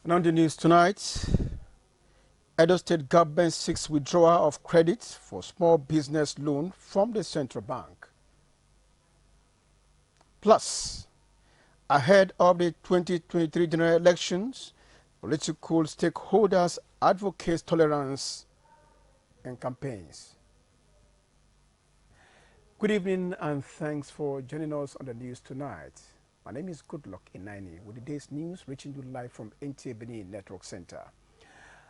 And on the news tonight, Edo State government seeks withdrawal of credit for small business loan from the central bank. Plus, ahead of the 2023 general elections, political stakeholders advocate tolerance in campaigns. Good evening and thanks for joining us on the news tonight. My name is Goodluck Inaini with the day's news reaching you live from NTA Benin Network Center.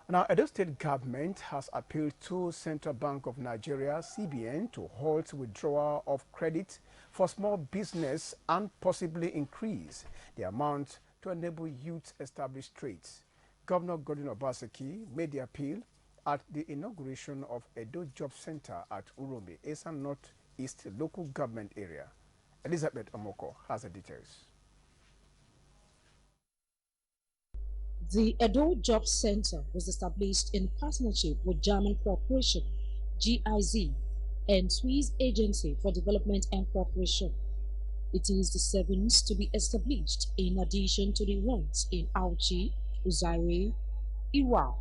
Now, Edo State government has appealed to Central Bank of Nigeria, CBN, to halt withdrawal of credit for small business and possibly increase the amount to enable youth establish trades. Governor Godwin Obaseki made the appeal at the inauguration of Edo Job Center at Uromi, Esan North East local government area. Elizabeth Omoko has the details. The Edo Job Center was established in partnership with German Corporation, GIZ, and Swiss Agency for Development and Cooperation. It is the seventh to be established in addition to the ones in Auchi, Uzaire, Iwa,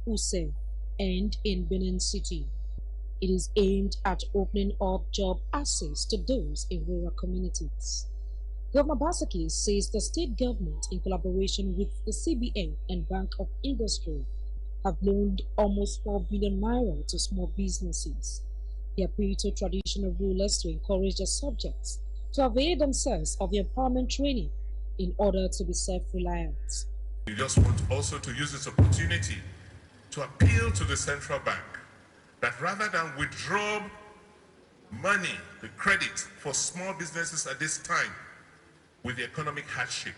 Use, and in Benin City. It is aimed at opening up job access to those in rural communities. Governor Basaki says the state government, in collaboration with the CBN and Bank of Industry, have loaned almost 4 billion naira to small businesses. He appealed to traditional rulers to encourage their subjects to avail themselves of the empowerment training in order to be self-reliant. We just want also to use this opportunity to appeal to the central bank that rather than withdraw money, the credit for small businesses at this time, with the economic hardship,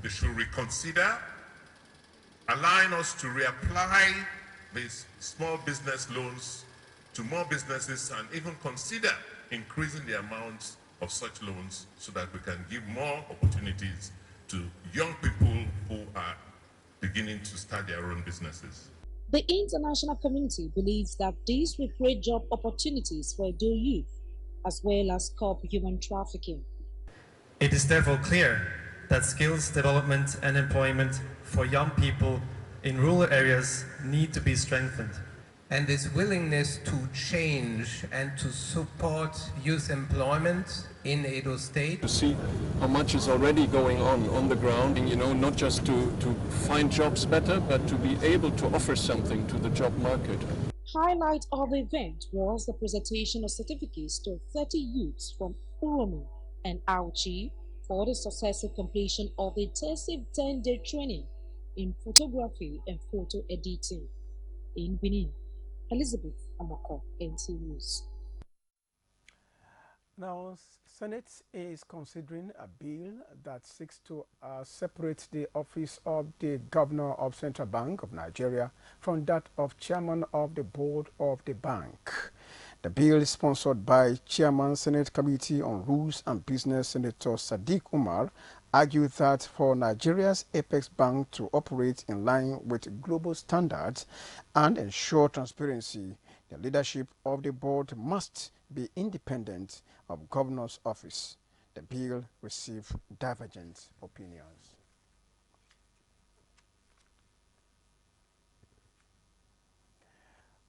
they should reconsider allowing us to reapply these small business loans to more businesses and even consider increasing the amounts of such loans so that we can give more opportunities to young people who are beginning to start their own businesses. The international community believes that this will create job opportunities for Edo youth as well as curb human trafficking. It is therefore clear that skills development and employment for young people in rural areas need to be strengthened. And this willingness to change and to support youth employment in Edo State. To see how much is already going on the ground, and, not just to find jobs better, but to be able to offer something to the job market. Highlight of the event was the presentation of certificates to 30 youths from Uromi and Auchi for the successful completion of the intensive 10-day training in photography and photo editing. In Benin, Elizabeth Amoko, NT News. Now, Senate is considering a bill that seeks to separate the office of the Governor of Central Bank of Nigeria from that of Chairman of the Board of the Bank. The bill is sponsored by Chairman Senate Committee on Rules and Business Senator Sadiq Umar, argued that for Nigeria's apex bank to operate in line with global standards and ensure transparency, the leadership of the board must be independent of governor's office. The bill received divergent opinions.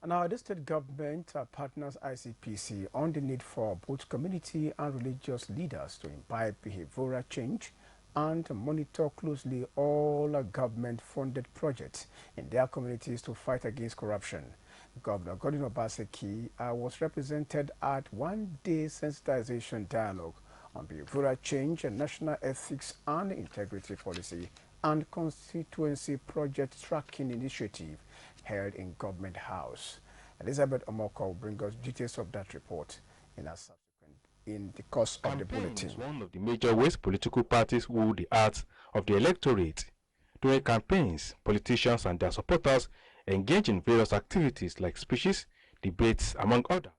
Now, the state government partners ICPC on the need for both community and religious leaders to imbibe behavioral change and monitor closely all government-funded projects in their communities to fight against corruption. Governor Godwin Obaseki was represented at one-day sensitization dialogue on behavioral change and national ethics and integrity policy and constituency project tracking initiative held in Government House. Elizabeth Omoko will bring us details of that report in the course of the bulletin. One of the major ways political parties woo the hearts of the electorate. During campaigns, politicians and their supporters engage in various activities like speeches, debates, among others.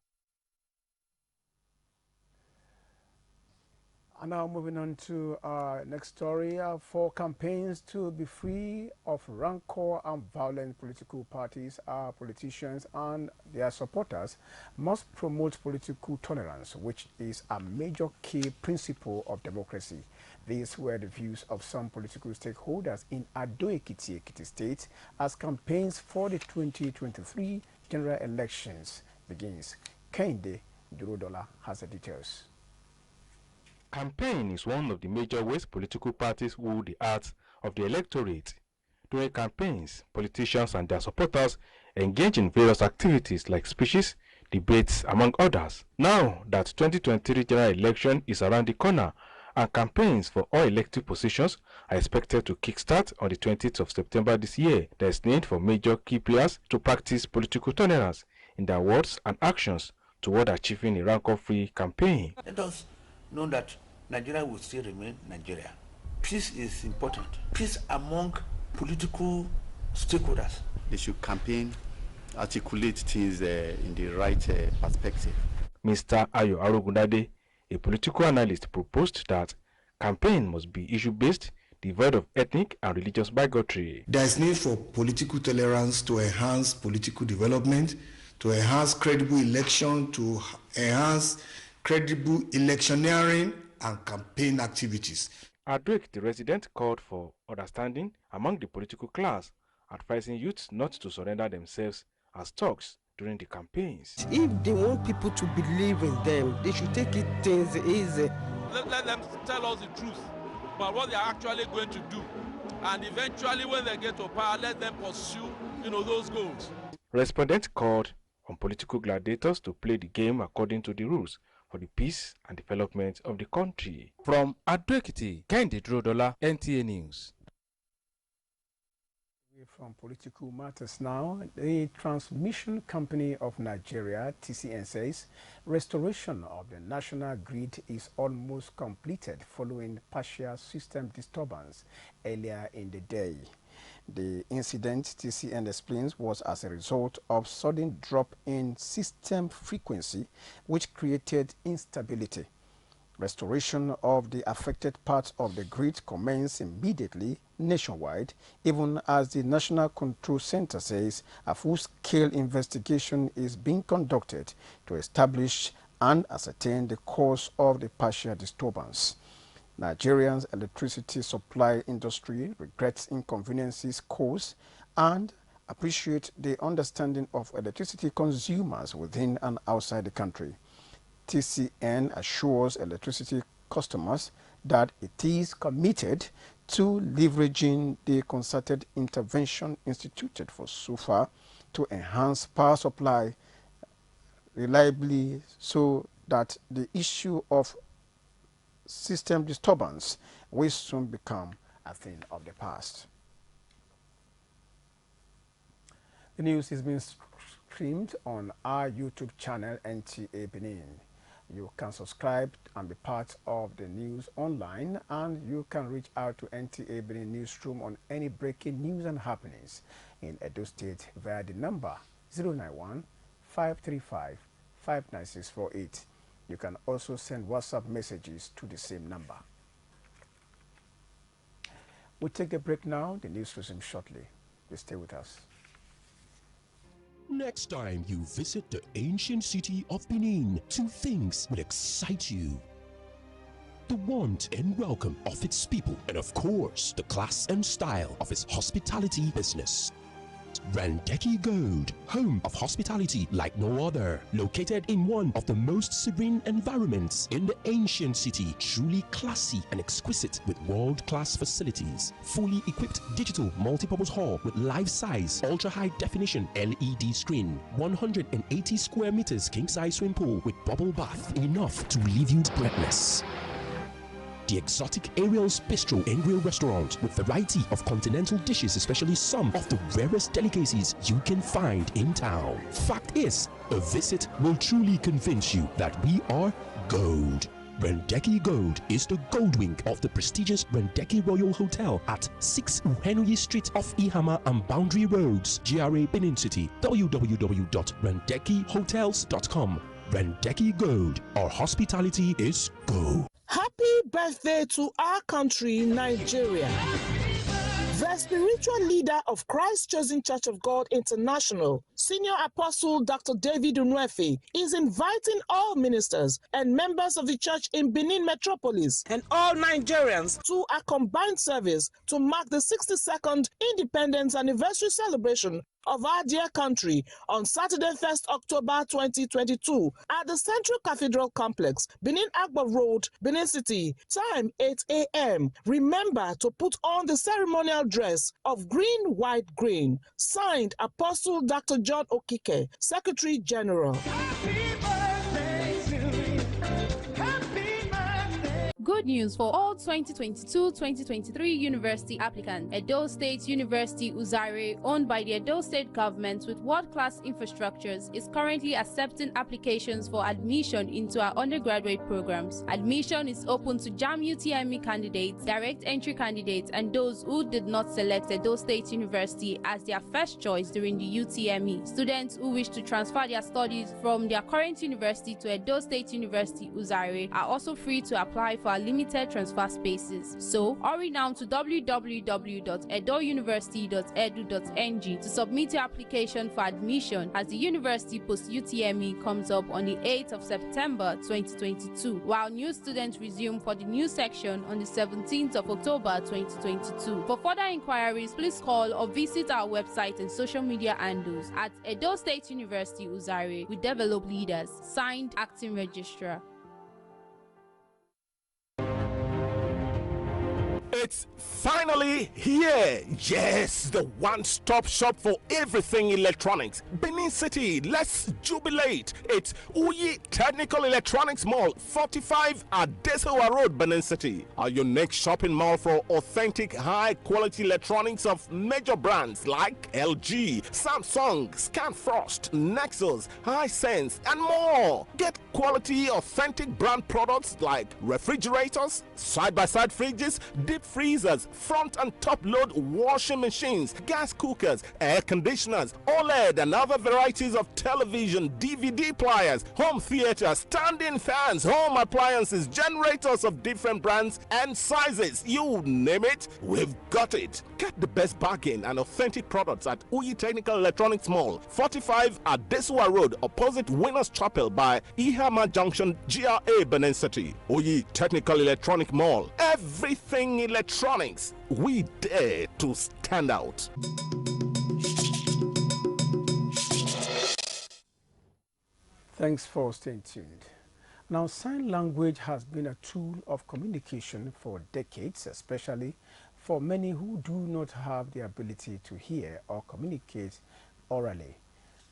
And now moving on to our next story. For campaigns to be free of rancor and violent political parties, our politicians and their supporters must promote political tolerance, which is a major key principle of democracy. These were the views of some political stakeholders in Ado-Ekiti, Ekiti State, as campaigns for the 2023 general elections begins. Kende Durodola has the details. Campaign is one of the major ways political parties woo the hearts of the electorate. During campaigns, politicians and their supporters engage in various activities like speeches, debates, among others. Now that 2023 general election is around the corner and campaigns for all elective positions are expected to kickstart on the 20th of September this year, there is need for major key players to practice political tolerance in their words and actions toward achieving a rancor-free campaign. Let us know that Nigeria will still remain Nigeria. Peace is important. Peace among political stakeholders. They should campaign, articulate things in the right perspective. Mr. Ayo Arogundade, a political analyst, proposed that campaign must be issue-based, devoid of ethnic and religious bigotry. There is need for political tolerance to enhance political development, to enhance credible election, to enhance credible electioneering and campaign activities. Adric, the resident, called for understanding among the political class, advising youths not to surrender themselves as thugs during the campaigns. If they want people to believe in them, they should take it things easy. Let them tell us the truth about what they are actually going to do. And eventually when they get to power, let them pursue, those goals. Respondents called on political gladiators to play the game according to the rules for the peace and development of the country. From Ado-Ekiti, Kende Durodola, NTA News. From political matters now, the Transmission Company of Nigeria, TCN, says restoration of the national grid is almost completed following partial system disturbance earlier in the day. The incident, TCN explains, was as a result of sudden drop in system frequency, which created instability. Restoration of the affected parts of the grid commenced immediately nationwide, even as the National Control Center says a full-scale investigation is being conducted to establish and ascertain the cause of the partial disturbance. Nigeria's electricity supply industry regrets inconveniences caused and appreciates the understanding of electricity consumers within and outside the country. TCN assures electricity customers that it is committed to leveraging the concerted intervention instituted for SUFA to enhance power supply reliably so that the issue of system disturbance will soon become a thing of the past. The news is being streamed on our YouTube channel, NTA Benin. You can subscribe and be part of the news online, and you can reach out to NTA Benin Newsroom on any breaking news and happenings in Edo State via the number 091-535-59648. You can also send WhatsApp messages to the same number. We'll take a break now. The news resumes shortly. Please stay with us. Next time you visit the ancient city of Benin, two things will excite you: the warmth and welcome of its people, and of course, the class and style of its hospitality business. Randeki Gold, home of hospitality like no other, located in one of the most serene environments in the ancient city, truly classy and exquisite with world-class facilities, fully equipped digital multipurpose hall with life-size, ultra-high definition LED screen, 180 square meters king-size swimming pool with bubble bath, enough to leave you breathless. The exotic Ariel's Bistro and Grill restaurant with variety of continental dishes, especially some of the rarest delicacies you can find in town. Fact is, a visit will truly convince you that we are gold. Randeki Gold is the gold wing of the prestigious Randeki Royal Hotel at 6 Uhenui Street off Ihama and Boundary Roads, GRA Benin City. www.randekihotels.com. Randeki Gold, our hospitality is go. Happy birthday to our country, Nigeria. The spiritual leader of Christ Chosen Church of God International, Senior Apostle Dr. David Unwefe, is inviting all ministers and members of the church in Benin Metropolis and all Nigerians to a combined service to mark the 62nd Independence Anniversary celebration of our dear country on Saturday, 1st October 2022 at the Central Cathedral Complex, Benin Agbo Road, Benin City. Time 8 a.m. Remember to put on the ceremonial dress of green, white, green. Signed, Apostle Dr. John Okike, Secretary General. Good news for all 2022-2023 university applicants. Edo State University Uzare, owned by the Edo State government with world-class infrastructures, is currently accepting applications for admission into our undergraduate programs. Admission is open to JAM UTME candidates, direct entry candidates, and those who did not select Edo State University as their first choice during the UTME. Students who wish to transfer their studies from their current university to Edo State University Uzare are also free to apply for limited transfer spaces. So hurry now to www.edouniversity.edu.ng to submit your application for admission as the university post-UTME comes up on the 8th of September 2022, while new students resume for the new section on the 17th of October 2022. For further inquiries, please call or visit our website and social media handles at Edo State University Uzare. We develop leaders. Signed, Acting Registrar. It's finally here! Yes, the one-stop shop for everything electronics. Benin City, let's jubilate! It's Uyi Technical Electronics Mall, 45 Adesewa Road, Benin City. Our unique shopping mall for authentic, high-quality electronics of major brands like LG, Samsung, Scanfrost, Nexus, Hisense, and more. Get quality, authentic brand products like refrigerators, side-by-side fridges, deep freezers, front and top load washing machines, gas cookers, air conditioners, OLED and other varieties of television, DVD players, home theater, standing fans, home appliances, generators of different brands and sizes. You name it, we've got it. Get the best bargain and authentic products at Uyi Technical Electronics Mall, 45 Adesewa Road, opposite Winners Chapel by Ihama Junction, GRA, Benin City. Uyi Technical Electronic Mall. Everything electronics, we dare to stand out. Thanks for staying tuned. Now, sign language has been a tool of communication for decades, especially for many who do not have the ability to hear or communicate orally.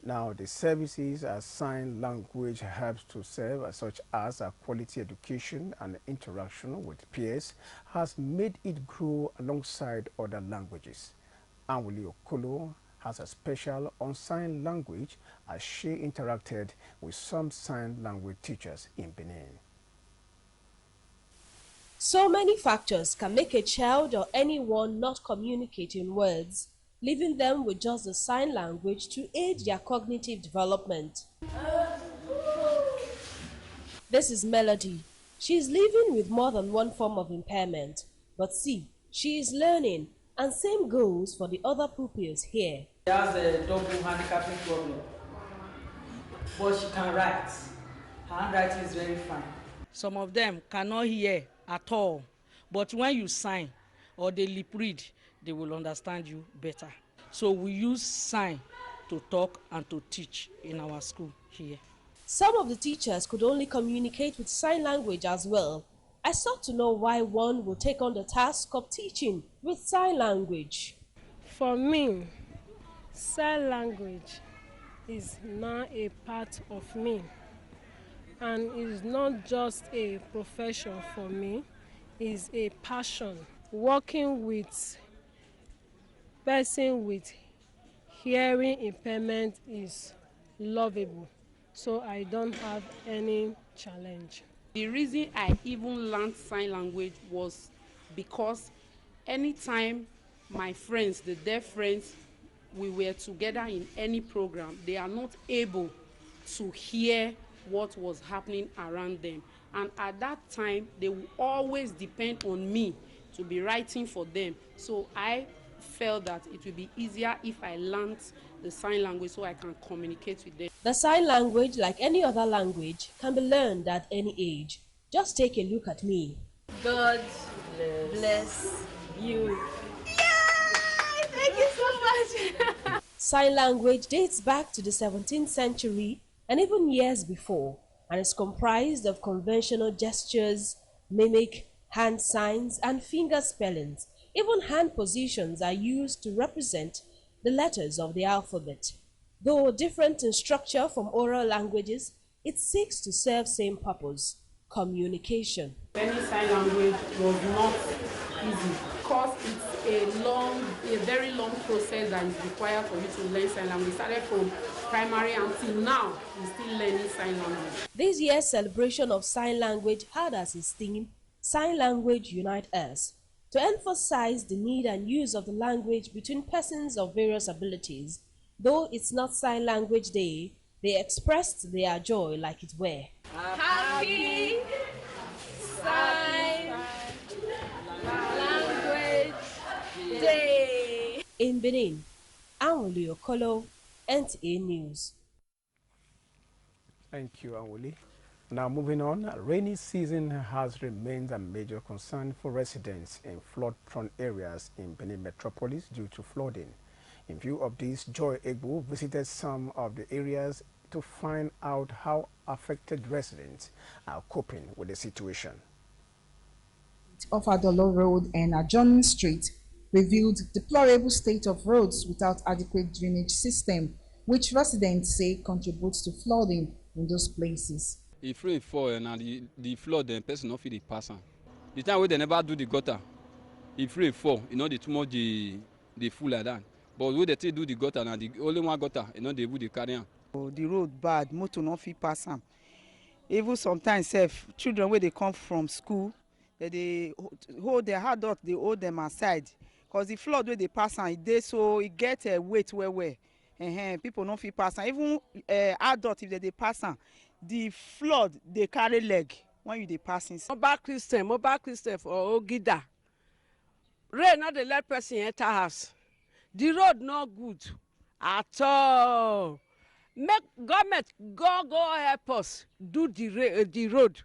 Now, the services as sign language helps to serve, such as a quality education and interaction with peers, has made it grow alongside other languages. Anwuli Okolo has a special on sign language as she interacted with some sign language teachers in Benin. So many factors can make a child or anyone not communicate in words, leaving them with just the sign language to aid their cognitive development. This is Melody. She is living with more than one form of impairment, but see, she is learning, and same goes for the other pupils here. She has a double handicapping problem, but she can write. Her handwriting is very fine. Some of them cannot hear at all, but when you sign or they lip read, they will understand you better. So we use sign to talk and to teach in our school here. Some of the teachers could only communicate with sign language as well. I sought to know why one will take on the task of teaching with sign language. For me, sign language is now a part of me, and it's not just a profession for me, it's a passion. Working with person with hearing impairment is lovable, so I don't have any challenge. The reason I even learned sign language was because anytime my friends, the deaf friends, we were together in any program, they are not able to hear what was happening around them. And at that time, they will always depend on me to be writing for them. So I felt that it would be easier if I learned the sign language so I can communicate with them. The sign language, like any other language, can be learned at any age. Just take a look at me. God bless you. Yay! Thank you so much. Sign language dates back to the 17th century and even years before, and is comprised of conventional gestures, mimic, hand signs, and finger spellings. Even hand positions are used to represent the letters of the alphabet. Though different in structure from oral languages, it seeks to serve same purpose: communication. Learning sign language was not easy because it's a very long process that is required for you to learn sign language. We started from primary until now, we're still learning sign language. This year's celebration of sign language had as its theme, Sign Language Unite Us, to emphasize the need and use of the language between persons of various abilities. Though it's not Sign Language Day, they expressed their joy like it were. Happy Sign Language Day! In Benin, Anwuli Okolo, NTA News. Thank you, Anwuli. Now moving on, rainy season has remained a major concern for residents in flood-prone areas in Benin metropolis due to flooding. In view of this, Joy Egbo visited some of the areas to find out how affected residents are coping with the situation. Off Adolo Road and Adjoining Street revealed deplorable state of roads without adequate drainage system, which residents say contributes to flooding in those places. If rain fall and the flood, then person not feel the pass. The time where they never do the gutter, if rain fall, you know the too much the full like that. But when they still do the gutter, and the only one gutter, you know they would the carry on. The road bad, motor not fit pass am. Even sometimes, children where they come from school, they hold their adult, they hold them aside, cause the flood where they pass am, so it get a weight where people not fit pass am. Even adult if they pass am, the flood they carry leg when you dey passing. Mobile Christian for Ogida. Rain not dey let person enter house. The road no good at all. Make government go help us do the road.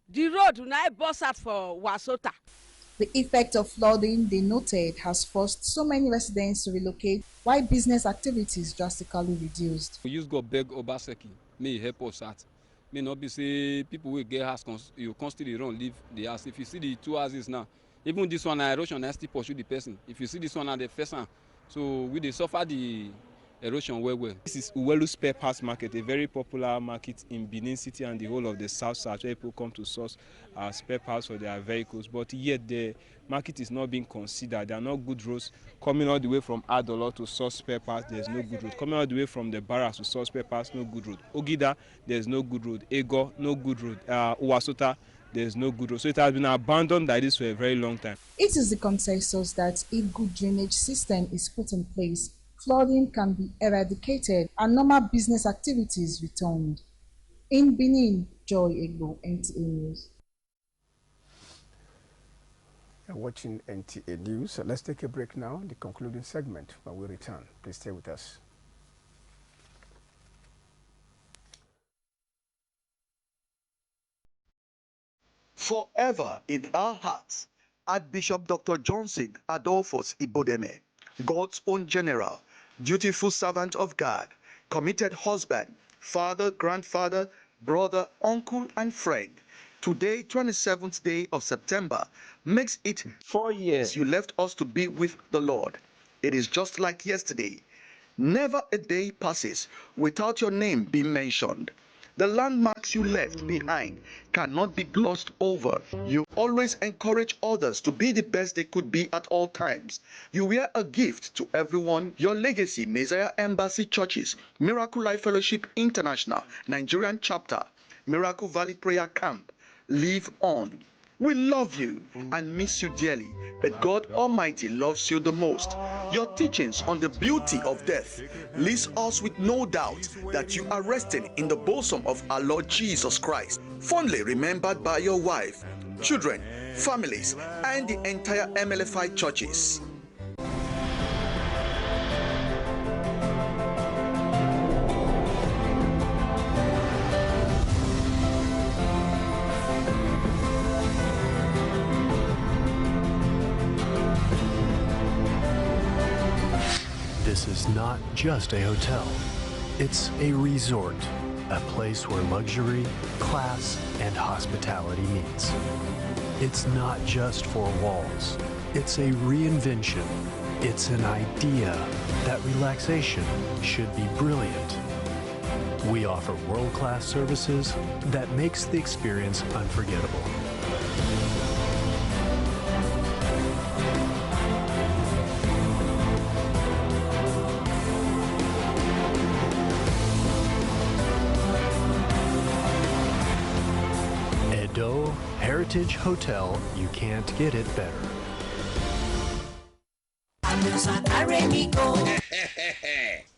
The road now bust out for Wasota. The effect of flooding, they noted, has forced so many residents to relocate, while business activities drastically reduced. We use God beg Obaseki, may help us out. May not be say people will get house, you constantly run leave the house. If you see the two houses now, even this one erosion, I still pursue the person. If you see this one at the first one, so we they suffer the erosion well. This is Uwelu Spare Parts Market, a very popular market in Benin City and the whole of the South, where people come to source spare parts for their vehicles. But yet the market is not being considered. There are no good roads coming all the way from Adolo to source spare parts. There's no good road. Coming all the way from the barracks to source spare parts, no good road. Ogida, there's no good road. Ego, no good road. Uwasota, there's no good road. So it has been abandoned like this for a very long time. It is the consensus that if good drainage system is put in place, flooding can be eradicated and normal business activities returned. In Benin, Joy Egbo, NTA News. You're watching NTA News. Let's take a break now, the concluding segment. When we return, please stay with us. Forever in our hearts, Archbishop Dr. Johnson Adolphus Ibodeme, God's own general, dutiful servant of God, committed husband, father, grandfather, brother, uncle, and friend. Today, 27th day of September, makes it 4 years you left us to be with the Lord. It is just like yesterday. Never a day passes without your name being mentioned. The landmarks you left behind cannot be glossed over. You always encourage others to be the best they could be at all times. You were a gift to everyone. Your legacy, Messiah Embassy Churches, Miracle Life Fellowship International, Nigerian Chapter, Miracle Valley Prayer Camp, live on. We love you and miss you dearly, but God Almighty loves you the most. Your teachings on the beauty of death leaves us with no doubt that you are resting in the bosom of our Lord Jesus Christ, fondly remembered by your wife, children, families, and the entire MLFI churches. This is not just a hotel. It's a resort, a place where luxury, class, and hospitality meets. It's not just four walls. It's a reinvention. It's an idea that relaxation should be brilliant. We offer world-class services that makes the experience unforgettable. Heritage Hotel, you can't get it better.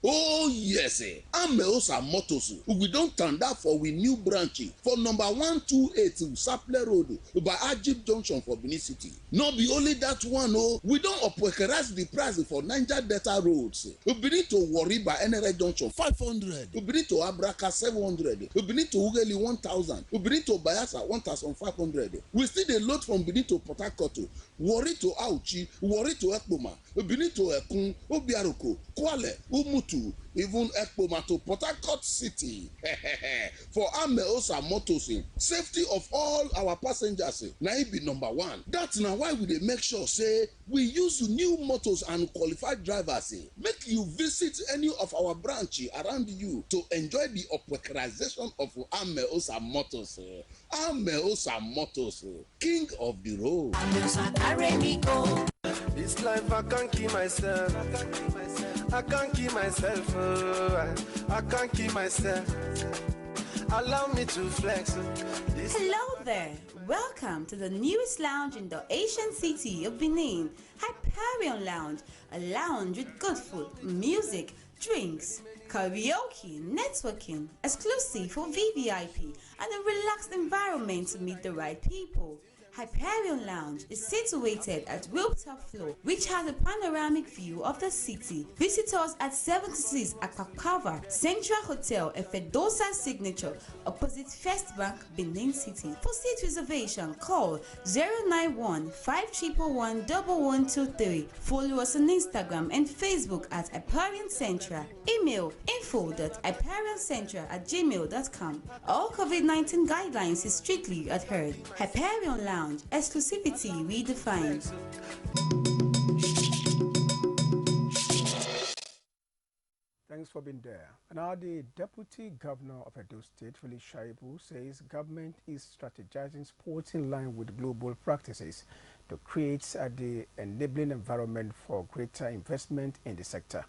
Oh yes, Ameosa Motors. We don't turn that for we new branch for number 128 Saple Road by Ajib Junction for Benin City. Not be only that one, oh, we don't upwekerize the price for Niger Delta roads. We need to worry by NRA Junction 500. We need to Abraka 700. We need to Ugeli 1000. We need to Bayasa 1500. We still the load from Benin to Port Harcourt. Worry to Auchi. Worry to Ekboma. We need to Ekun, Obiaroko, Kwale, Umutu, even Ekboma to Port Harcourt City. For Ameosa Motors, safety of all our passengers, now it be number one. That's now why we dey make sure say we use new motors and qualified drivers. Make you visit any of our branch around you to enjoy the operationalization of Ameosa Motors. Ameosa Motors, king of the road. This life I can't keep myself. I can't keep myself. I can't keep myself. Allow me to flex. Hello there. Welcome to the newest lounge in the ancient city of Benin, Hyperion Lounge, a lounge with good food, music, drinks, karaoke, networking, exclusive for VVIP, and a relaxed environment to meet the right people. Hyperion Lounge is situated at rooftop floor, which has a panoramic view of the city. Visit us at 76 Akpakava Central Hotel, Efedosa Signature, opposite First Bank, Benin City. For seat reservation, call 091-5111-1123. Follow us on Instagram and Facebook at Hyperion Central. Email info.hyperioncentral@gmail.com. All COVID-19 guidelines is strictly adhered. Hyperion Lounge. Exclusivity redefined. Thanks for being there. Now, the Deputy Governor of Edo State, Philip Shaibu, says government is strategizing sports in line with global practices to create the enabling environment for greater investment in the sector.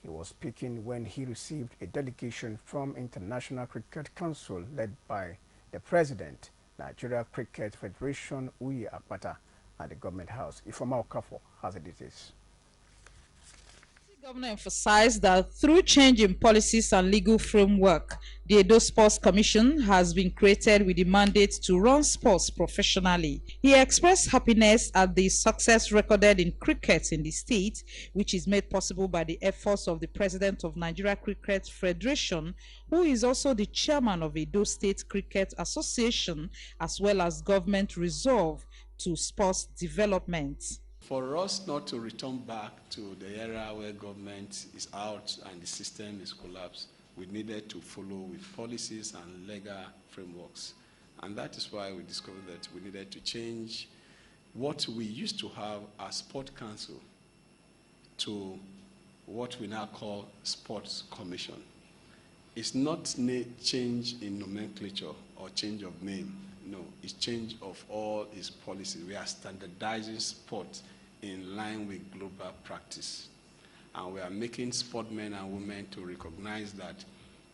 He was speaking when he received a delegation from International Cricket Council led by the President, Nigeria Cricket Federation, Uyi Akpata, at the Government House. Ifeoma Okafor has the details. The governor emphasized that through change in policies and legal framework, the Edo Sports Commission has been created with the mandate to run sports professionally. He expressed happiness at the success recorded in cricket in the state, which is made possible by the efforts of the President of Nigeria Cricket Federation, who is also the chairman of Edo State Cricket Association, as well as government resolve to sports development. For us not to return back to the era where government is out and the system is collapsed, we needed to follow with policies and legal frameworks. And that is why we discovered that we needed to change what we used to have as Sport Council to what we now call Sports Commission. It's not change in nomenclature or change of name. No, it's change of all its policies. We are standardizing sport in line with global practice. And we are making sportmen and women to recognize that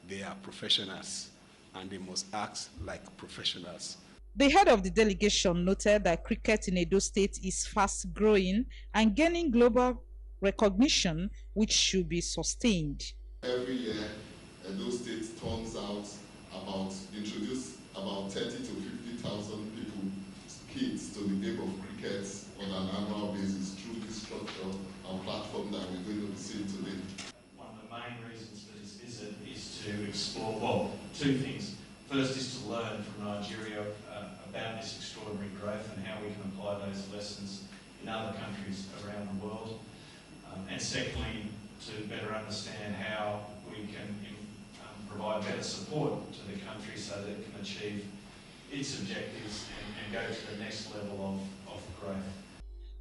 they are professionals and they must act like professionals. The head of the delegation noted that cricket in Edo State is fast growing and gaining global recognition, which should be sustained. Every year, Edo State turns out introduce about 30 to 50,000 people, kids, to the game of cricket on an annual basis through this structure and platform that we're going to be seeing today. One of the main reasons for this visit is to explore, well, two things. First is to learn from Nigeria about this extraordinary growth and how we can apply those lessons in other countries around the world. And secondly, to better understand how we can provide better support to the country so that it can achieve its objectives and go to the next level of growth.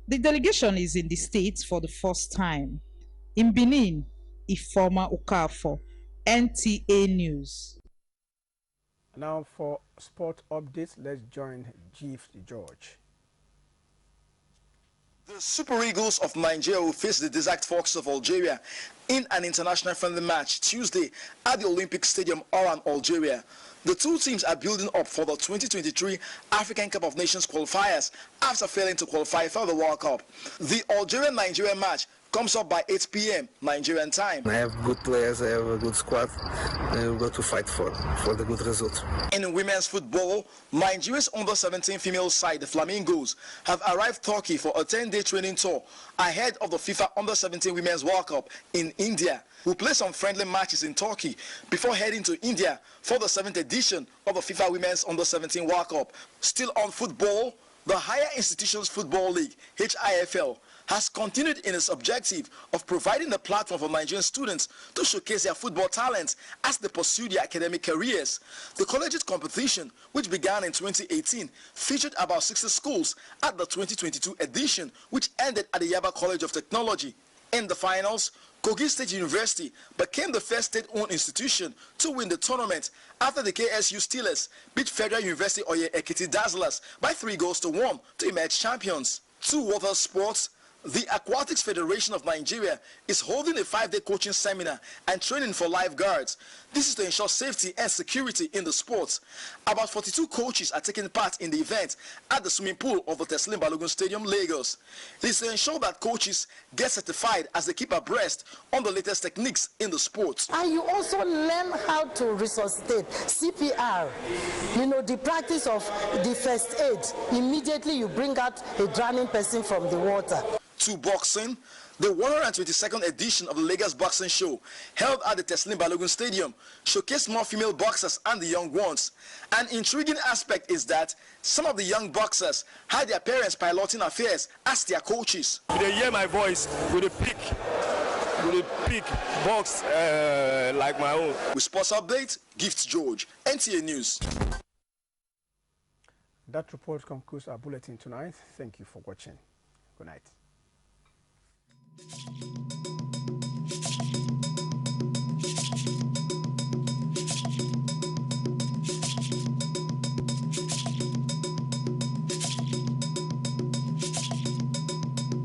The delegation is in the States for the first time. In Benin, Ifoma Okafor, NTA News. Now for sport updates, let's join Gift George. The Super Eagles of Nigeria will face the Desert Fox of Algeria in an international friendly match Tuesday at the Olympic Stadium, Oran, Algeria. The two teams are building up for the 2023 African Cup of Nations qualifiers after failing to qualify for the World Cup. The Algeria-Nigeria match comes up by 8 p.m. Nigerian time. I have good players, I have a good squad, and we've got to fight for the good result. In women's football, Nigeria's under-17 female side, the Flamingos, have arrived Turkey for a 10-day training tour ahead of the FIFA Under-17 Women's World Cup in India. We'll play some friendly matches in Turkey before heading to India for the 7th edition of the FIFA Women's Under-17 World Cup. Still on football, the Higher Institutions Football League, HIFL, has continued in its objective of providing a platform for Nigerian students to showcase their football talents as they pursue their academic careers. The collegiate competition, which began in 2018, featured about 60 schools at the 2022 edition, which ended at the Yaba College of Technology. In the finals, Kogi State University became the first state-owned institution to win the tournament after the KSU Steelers beat Federal University Oye Ekiti Dazzlers by 3-1 to emerge champions. To water sports, the Aquatics Federation of Nigeria is holding a 5-day coaching seminar and training for lifeguards. This is to ensure safety and security in the sports. About 42 coaches are taking part in the event at the swimming pool of the Teslim Balogun Stadium, Lagos. This is to ensure that coaches get certified as they keep abreast on the latest techniques in the sport. And you also learn how to resuscitate, CPR, the practice of the first aid. Immediately you bring out a drowning person from the water. To boxing, the 122nd edition of the Lagos Boxing Show, held at the Teslim Balogun Stadium, showcased more female boxers and the young ones. An intriguing aspect is that some of the young boxers had their parents piloting affairs as their coaches. They hear my voice with a pick box like my own. With Sports Update, Gift George, NTA News. That report concludes our bulletin tonight. Thank you for watching. Good night.